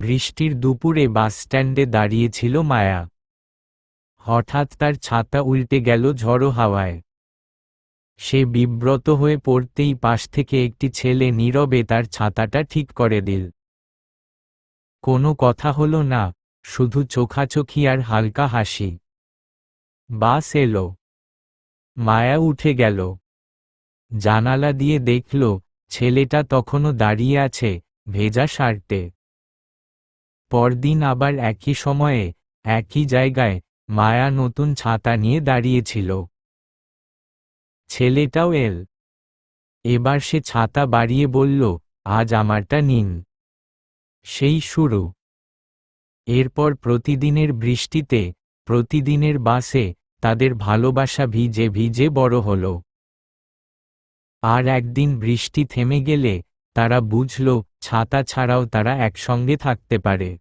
বৃষ্টির দুপুরে বাসস্ট্যান্ডে দাঁড়িয়েছিল মায়া। হঠাৎ তার ছাতা উল্টে গেল ঝড়ো হাওয়ায়। সে বিব্রত হয়ে পড়তেই পাশ থেকে একটি ছেলে নীরবে তার ছাতাটা ঠিক করে দিল। কোনো কথা হলো না, শুধু চোখাচোখি আর হালকা হাসি। বাস এলো। মায়া উঠে গেল। জানালা দিয়ে দেখল ছেলেটা তখনও দাঁড়িয়ে আছে, ভেজা শার্টে। পরদিন আবার একই সময়ে, একই জায়গায়, মায়া নতুন ছাতা নিয়ে দাঁড়িয়েছিল। ছেলেটাও এল। এবার সে ছাতা বাড়িয়ে বলল, আজ আমারটা নিন। সেই শুরু। এরপর প্রতিদিনের বৃষ্টিতে, প্রতিদিনের বাসে, তাদের ভালোবাসা ভিজে ভিজে বড় হল। আর একদিন বৃষ্টি থেমে গেলে তারা বুঝল ছাতা ছাড়াও তারা একসঙ্গে থাকতে পারে।